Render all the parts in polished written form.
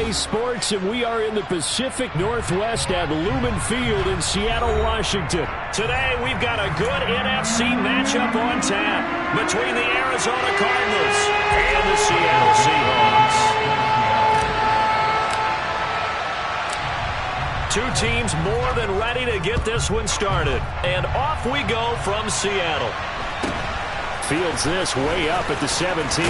CBS Sports, and we are in the Pacific Northwest at Lumen Field in Seattle, Washington. Today, we've got a good NFC matchup on tap between the Arizona Cardinals and the Seattle Seahawks. Two teams more than ready to get this one started. And off we go from Seattle. Fields this way up at the 17.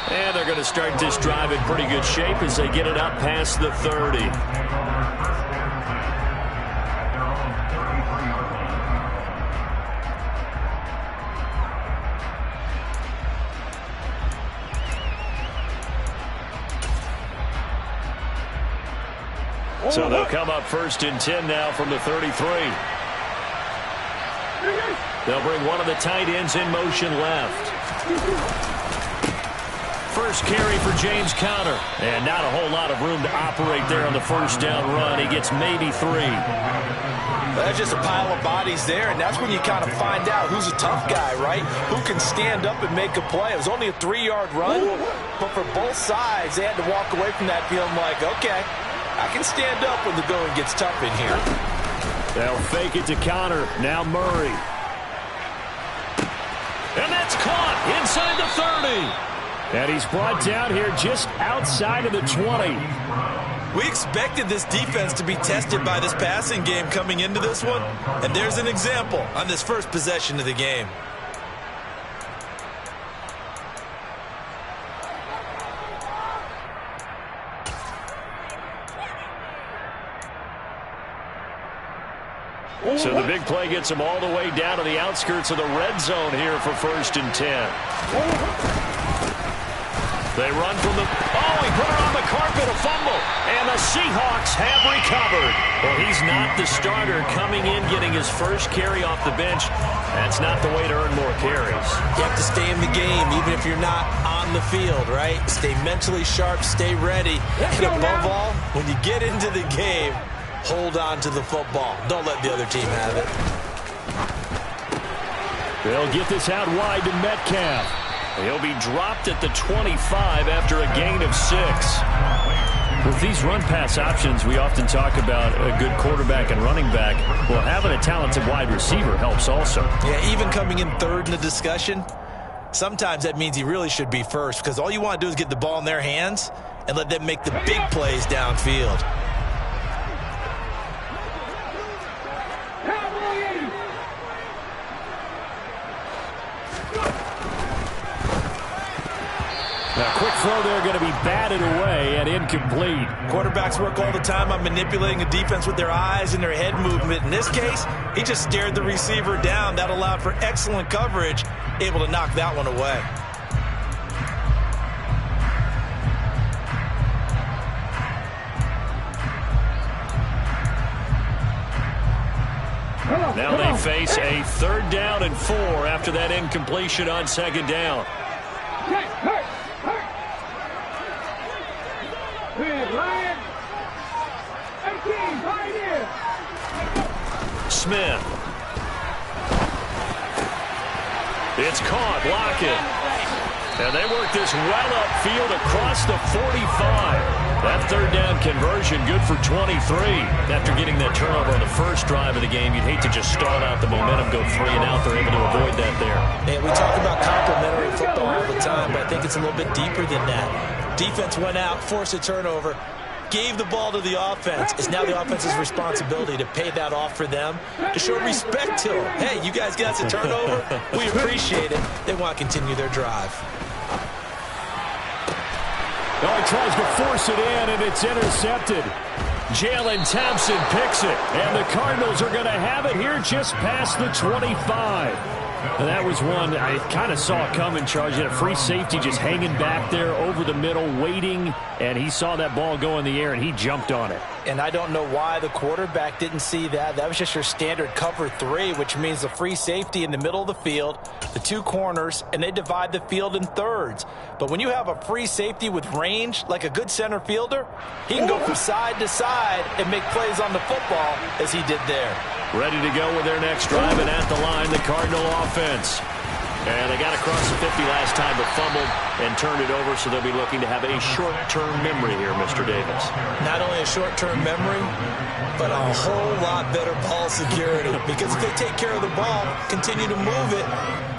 And they're going to start this drive in pretty good shape as they get it up past the 30. So they'll come up 1st and 10 now from the 33. They'll bring one of the tight ends in motion left. First carry for James Conner. And not a whole lot of room to operate there on the first down run. He gets maybe 3. That's just a pile of bodies there, and that's when you kind of find out who's a tough guy, right? Who can stand up and make a play. It was only a 3-yard run, but for both sides, they had to walk away from that feeling like, okay, I can stand up when the going gets tough in here. They'll fake it to Conner. Now Murray. And that's caught inside the 30. And he's brought down here just outside of the 20. We expected this defense to be tested by this passing game coming into this one. And there's an example on this first possession of the game. So the big play gets him all the way down to the outskirts of the red zone here for 1st and 10. They run from the... Oh, he put it on the carpet, a fumble. And the Seahawks have recovered. Well, he's not the starter coming in, getting his first carry off the bench. That's not the way to earn more carries. You have to stay in the game, even if you're not on the field, right? Stay mentally sharp, stay ready. And above all, when you get into the game, hold on to the football. Don't let the other team have it. They'll get this out wide to Metcalf. He'll be dropped at the 25 after a gain of 6. With these run-pass options, we often talk about a good quarterback and running back. Well, having a talented wide receiver helps also. Yeah, even coming in 3rd in the discussion, sometimes that means he really should be 1st, because all you want to do is get the ball in their hands and let them make the big plays downfield. Now, quick throw there going to be batted away and incomplete. Quarterbacks work all the time on manipulating a defense with their eyes and their head movement. In this case, he just stared the receiver down. That allowed for excellent coverage, able to knock that one away. Now they face a 3rd down and 4 after that incompletion on 2nd down. Smith. It's caught. Lockett. And they work this well upfield across the 45. That 3rd down conversion good for 23. After getting that turnover on the first drive of the game, you'd hate to just stall out the momentum, go 3 and out. They're able to avoid that there. And we talk about complementary football all the time, but I think it's a little bit deeper than that. Defense went out, forced a turnover, gave the ball to the offense. It's now the offense's responsibility to pay that off for them, to show respect to them. Hey, you guys got a turnover? We appreciate it. They want to continue their drive. Oh, he tries to force it in, and it's intercepted. Jalen Thompson picks it, and the Cardinals are going to have it here just past the 25. And that was one I kind of saw coming, Charles. You had a free safety just hanging back there over the middle, waiting, and he saw that ball go in the air, and he jumped on it. And I don't know why the quarterback didn't see that. That was just your standard cover 3, which means the free safety in the middle of the field, the 2 corners, and they divide the field in thirds. But when you have a free safety with range, like a good center fielder, he can go from side to side and make plays on the football as he did there. Ready to go with their next drive, and at the line, the Cardinal offense. And they got across the 50 last time, but fumbled and turned it over, so they'll be looking to have a short-term memory here, Mr. Davis. Not only a short-term memory, but a whole lot better ball security. Because if they take care of the ball, continue to move it,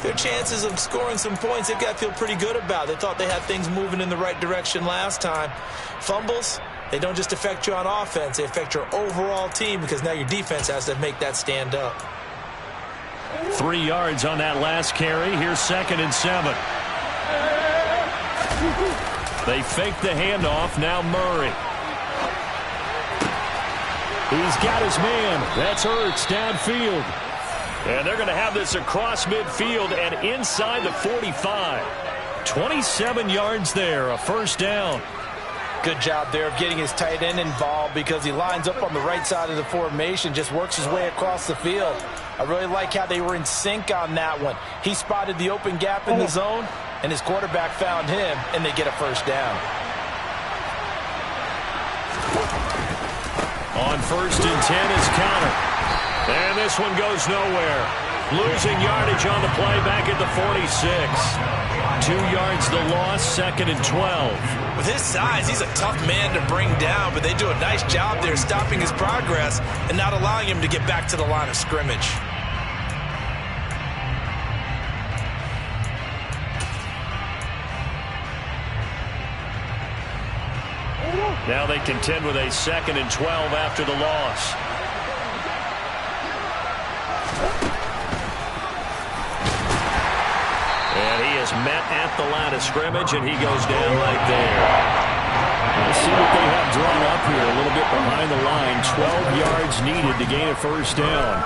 their chances of scoring some points, they've got to feel pretty good about. They thought they had things moving in the right direction last time. Fumbles, they don't just affect you on offense, they affect your overall team, because now your defense has to make that stand up. 3 yards on that last carry. Here's 2nd and 7. They fake the handoff. Now Murray. He's got his man. That's Ertz downfield. And they're going to have this across midfield and inside the 45. 27 yards there, a first down. Good job there of getting his tight end involved, because he lines up on the right side of the formation, just works his way across the field. I really like how they were in sync on that one. He spotted the open gap in the zone, and his quarterback found him, and they get a first down. On 1st and 10 is Conner. And this one goes nowhere. Losing yardage on the play back at the 46. 2 yards the loss, 2nd and 12. With his size, he's a tough man to bring down, but they do a nice job there stopping his progress and not allowing him to get back to the line of scrimmage. Now they contend with a 2nd and 12 after the loss. And he is met at the line of scrimmage, and he goes down right there. Let's see what they have drawn up here. A little bit behind the line. 12 yards needed to gain a first down.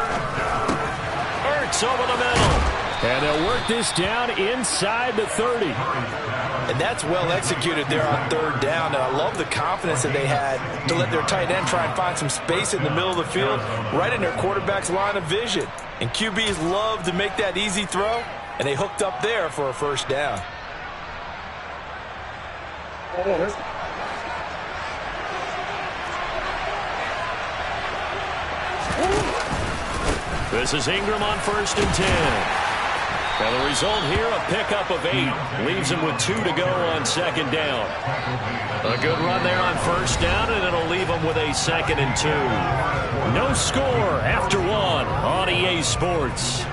Ertz over the middle. And they'll work this down inside the 30. And that's well executed there on 3rd down. And I love the confidence that they had to let their tight end try and find some space in the middle of the field, right in their quarterback's line of vision. And QBs love to make that easy throw, and they hooked up there for a first down. This is Ingram on 1st and 10. And the result here, a pickup of 8. Leaves him with 2 to go on 2nd down. A good run there on 1st down, and it'll leave him with a 2nd and 2. No score after 1 on EA Sports.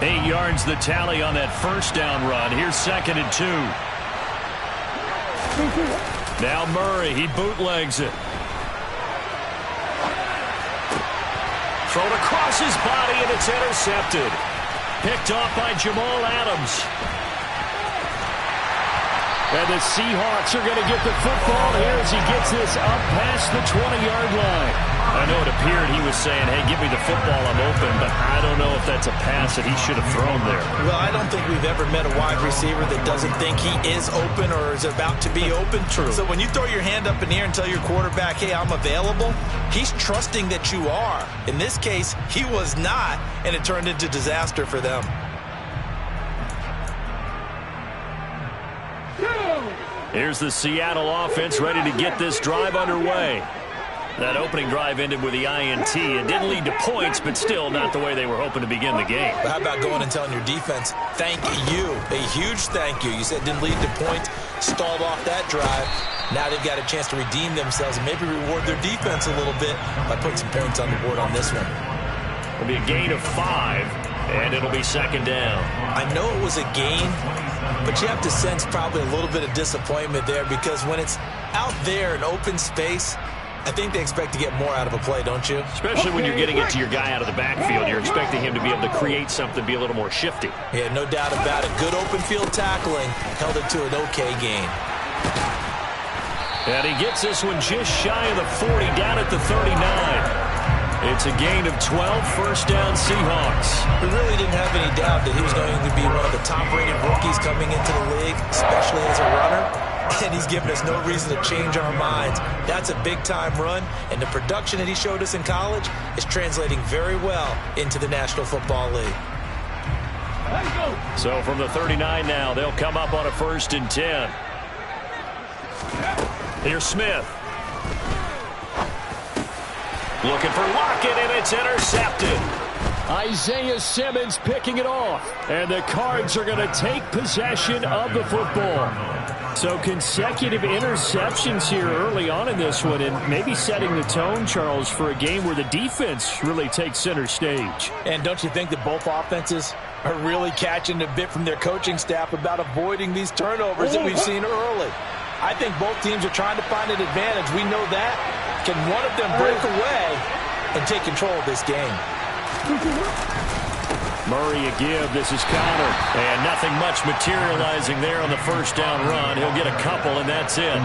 Eight yards the tally on that first down run. Here's 2nd and 2. Now Murray, he bootlegs it. Thrown across his body, and it's intercepted. Picked off by Jamal Adams. And the Seahawks are going to get the football here as he gets this up past the 20-yard line. I know it appeared he was saying, hey, give me the football, I'm open, but I don't know if that's a pass that he should have thrown there. Well, I don't think we've ever met a wide receiver that doesn't think he is open or is about to be open. True. So when you throw your hand up in the air and tell your quarterback, hey, I'm available, he's trusting that you are. In this case, he was not, and it turned into disaster for them. Here's the Seattle offense ready to get this drive underway. That opening drive ended with the INT. It didn't lead to points, but still not the way they were hoping to begin the game. But how about going and telling your defense, thank you, a huge thank you. You said it didn't lead to points, stalled off that drive. Now they've got a chance to redeem themselves and maybe reward their defense a little bit by putting some points on the board on this one. It'll be a gain of 5, and it'll be 2nd down. I know it was a gain, but you have to sense probably a little bit of disappointment there, because when it's out there in open space, I think they expect to get more out of a play, don't you? Especially when you're getting it to your guy out of the backfield. You're expecting him to be able to create something, be a little more shifty. Yeah, no doubt about it. Good open field tackling held it to an okay gain. And he gets this one just shy of the 40, down at the 39. It's a gain of 12, first down Seahawks. We really didn't have any doubt that he was going to be one of the top-rated rookies coming into the league, especially as a runner. And he's given us no reason to change our minds. That's a big-time run, and the production that he showed us in college is translating very well into the National Football League. So from the 39 now, they'll come up on a 1st and 10. Here's Smith. Looking for Lockett, and it's intercepted. Isaiah Simmons picking it off. And the Cards are going to take possession of the football. So consecutive interceptions here early on in this one, and maybe setting the tone, Charles, for a game where the defense really takes center stage. And don't you think that both offenses are really catching a bit from their coaching staff about avoiding these turnovers that we've seen early? I think both teams are trying to find an advantage. We know that. Can one of them break away and take control of this game? Murray a give. This is Connor. And nothing much materializing there on the 1st down run. He'll get a couple, and that's it.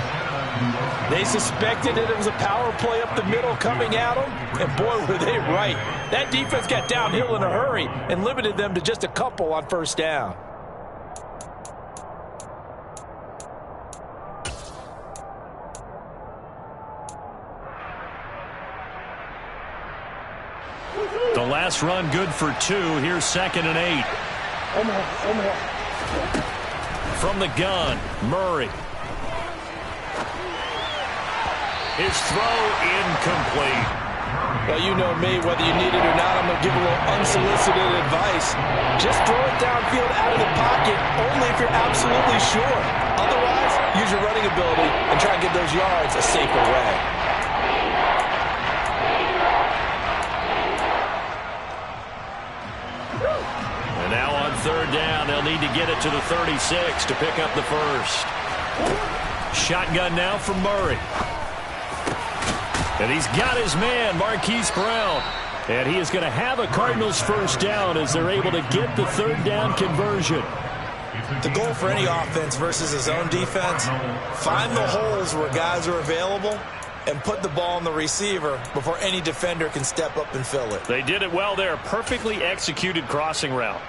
They suspected it was a power play up the middle coming at them, and boy, were they right. That defense got downhill in a hurry and limited them to just a couple on 1st down. The last run good for 2. Here's 2nd and 8. From the gun, Murray. His throw incomplete. Well, you know me, whether you need it or not, I'm going to give a little unsolicited advice. Just throw it downfield out of the pocket, only if you're absolutely sure. Otherwise, use your running ability and try and get those yards a safer way. And now on 3rd down, they'll need to get it to the 36 to pick up the 1st. Shotgun now from Murray. And he's got his man, Marquise Brown. And he is going to have a Cardinals 1st down as they're able to get the 3rd down conversion. The goal for any offense versus his own defense, find the holes where guys are available and put the ball on the receiver before any defender can step up and fill it. They did it well there. Perfectly executed crossing route.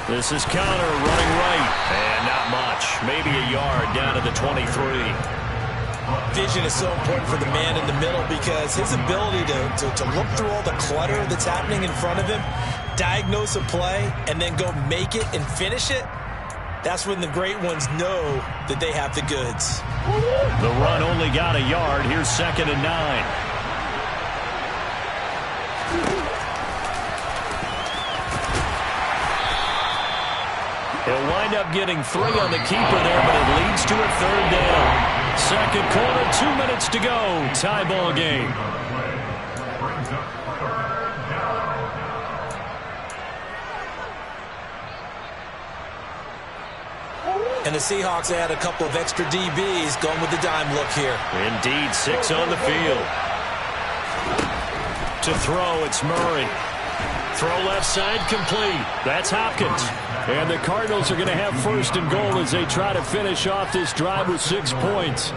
This is Connor running right. And not much. Maybe a yard down to the 23. Vision is so important for the man in the middle because his ability to look through all the clutter that's happening in front of him, diagnose a play, and then go make it and finish it, that's when the great ones know that they have the goods. The run only got a yard. Here's 2nd and 9. He'll wind up getting 3 on the keeper there, but it leads to a 3rd down. 2nd quarter, 2 minutes to go. Tie ball game. And the Seahawks add a couple of extra DBs going with the dime look here. Indeed, 6 on the field. To throw, it's Murray. Throw left side, complete. That's Hopkins. And the Cardinals are going to have 1st and goal as they try to finish off this drive with 6 points.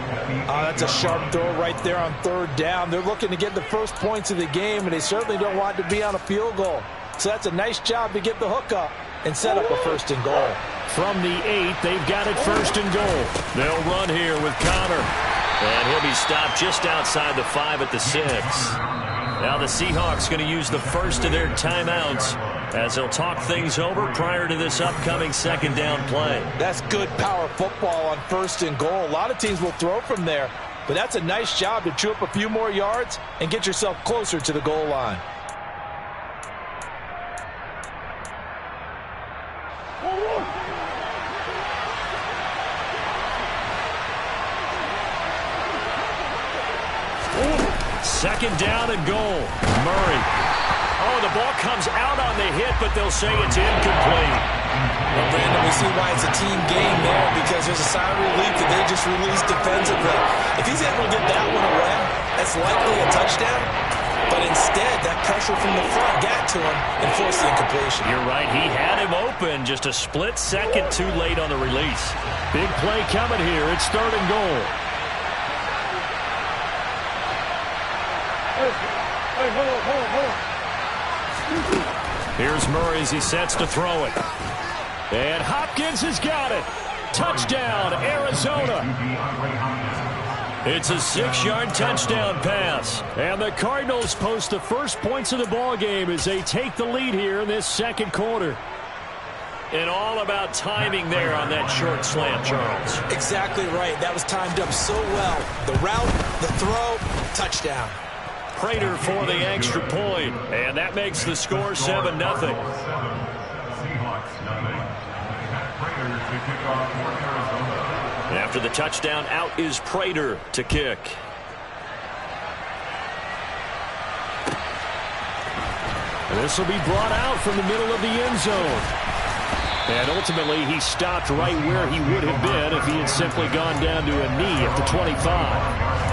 That's a sharp throw right there on 3rd down. They're looking to get the first points of the game, and they certainly don't want to be on a field goal. So that's a nice job to get the hook up and set up a 1st and goal. From the 8, they've got it 1st and goal. They'll run here with Connor. And he'll be stopped just outside the 5 at the 6. Now the Seahawks going to use the first of their timeouts as they'll talk things over prior to this upcoming 2nd down play. That's good power football on 1st and goal. A lot of teams will throw from there, but that's a nice job to chew up a few more yards and get yourself closer to the goal line. Second down and goal. Murray. Oh, the ball comes out on the hit, but they'll say it's incomplete. Well, Brandon, we see why it's a team game there because there's a sign of relief that they just released defensively. If he's able to get that one away, that's likely a touchdown. But instead, that pressure from the front got to him and forced the incompletion. You're right. He had him open just a split second too late on the release. Big play coming here. It's 3rd and goal. Here's Murray as he sets to throw it. And Hopkins has got it. Touchdown, Arizona. It's a 6-yard touchdown pass. And the Cardinals post the first points of the ball game as they take the lead here in this second quarter. And all about timing there on that short slant, Charles. Exactly right. That was timed up so well. The route, the throw, touchdown. Prater for the extra point. And that makes the score 7-0. After the touchdown, out is Prater to kick. This will be brought out from the middle of the end zone. And ultimately, he stopped right where he would have been if he had simply gone down to a knee at the 25.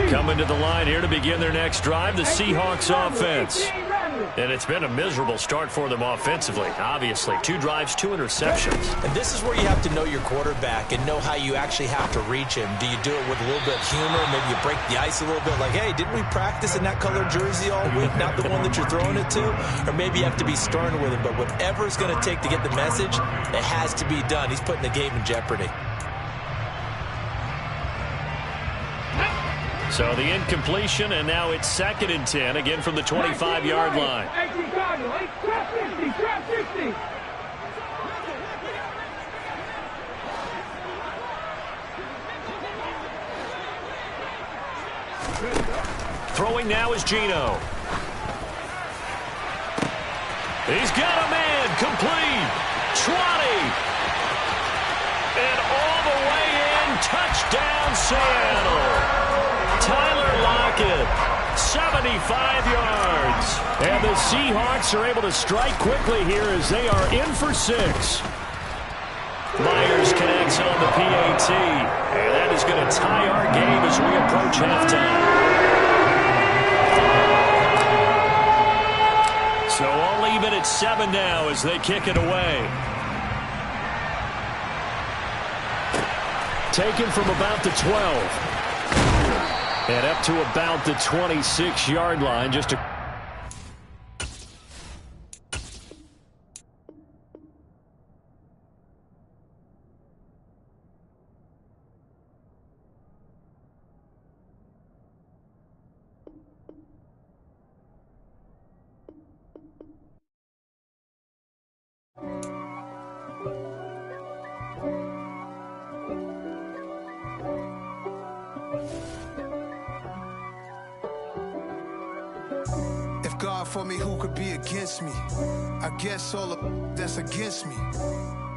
Coming to the line here to begin their next drive, the Seahawks offense. And it's been a miserable start for them offensively. Obviously, 2 drives, 2 interceptions. And this is where you have to know your quarterback and know how you actually have to reach him. Do you do it with a little bit of humor? Maybe you break the ice a little bit like, hey, didn't we practice in that colored jersey all week? Not the one that you're throwing it to? Or maybe you have to be stern with him. But whatever it's going to take to get the message, it has to be done. He's putting the game in jeopardy. So the incompletion, and now it's 2nd and 10, again from the 25-yard line. Throwing now is Geno. He's got a man, complete, 20. And all the way in, touchdown Seattle. Tyler Lockett, 75 yards. And the Seahawks are able to strike quickly here as they are in for 6. Myers connects on the PAT. And that is going to tie our game as we approach halftime. So all even at 7 now as they kick it away. Taken from about the 12. And up to about the 26-yard line. Just a God for me, who could be against me? I guess all of that's against me.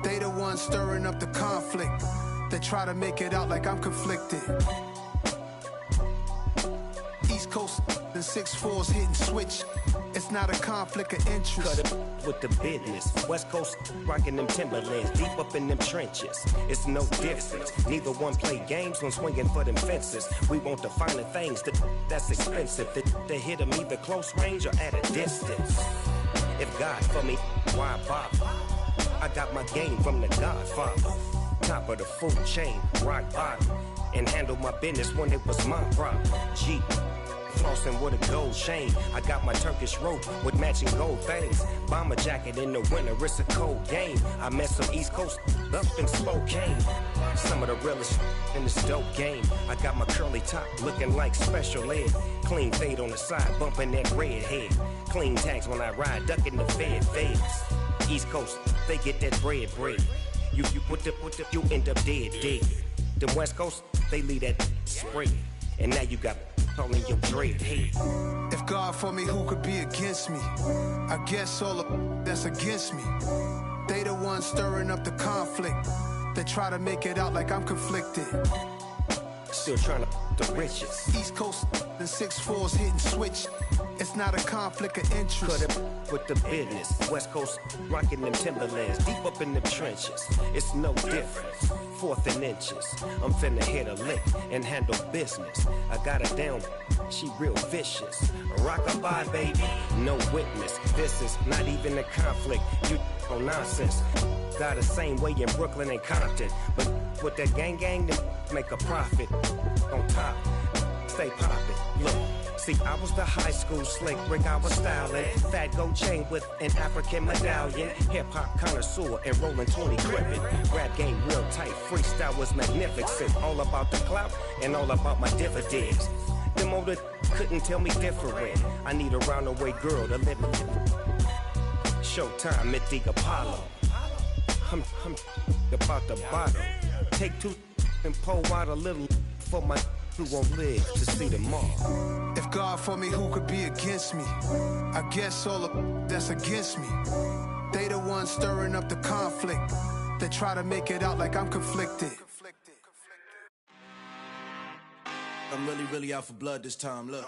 They the ones stirring up the conflict. They try to make it out like I'm conflicted. East Coast and 6'4's hitting switch. It's not a conflict of interest. Cut it with the business. West Coast rocking them Timberlands, deep up in them trenches. It's no difference. Neither one play games when swinging for them fences. We want the finer things that's expensive. To hit them either close range or at a distance. If God for me, why bother? I got my game from the Godfather. Top of the food chain, rock bottom. And handle my business when it was my problem. G. Flossing with a gold chain. I got my Turkish rope with matching gold things. Bomber jacket in the winter, it's a cold game. I met some East Coast up in Spokane. Some of the realest in this dope game. I got my curly top looking like special ed. Clean fade on the side, bumping that red head. Clean tags when I ride, ducking the feds. East Coast, they get that bread. You you end up dead. The West Coast, they leave that spray. And now you got calling your dread head. If God for me, who could be against me? I guess all of that's against me. They the ones stirring up the conflict. They try to make it out like I'm conflicted. Still trying to the riches. East Coast and 6'4's hitting switch. It's not a conflict of interest. Cut it with the business. West Coast rocking them Timberlands, deep up in the trenches. It's no difference. 4th and inches. I'm finna hit a lick and handle business. I got it down she real vicious. Rockabye, baby, no witness. This is not even a conflict. You on nonsense. Got the same way in Brooklyn and Compton, but with that gang, then make a profit. On top, stay poppin'. Look. See, I was the high school slick Rick, I was styling. Fat gold chain with an African medallion. Hip-hop connoisseur and rolling 20 gripping. Rap game real tight, freestyle was magnificent. All about the clout and all about my dividends. Them older couldn't tell me different. I need a roundaway girl to live with. Showtime at the Apollo. I'm about the bottom. Take two and pour out a little for my who won't live to see tomorrow. If God for me, who could be against me? I guess all of that's against me. They the ones stirring up the conflict. They try to make it out like I'm conflicted. I'm really out for blood this time, look.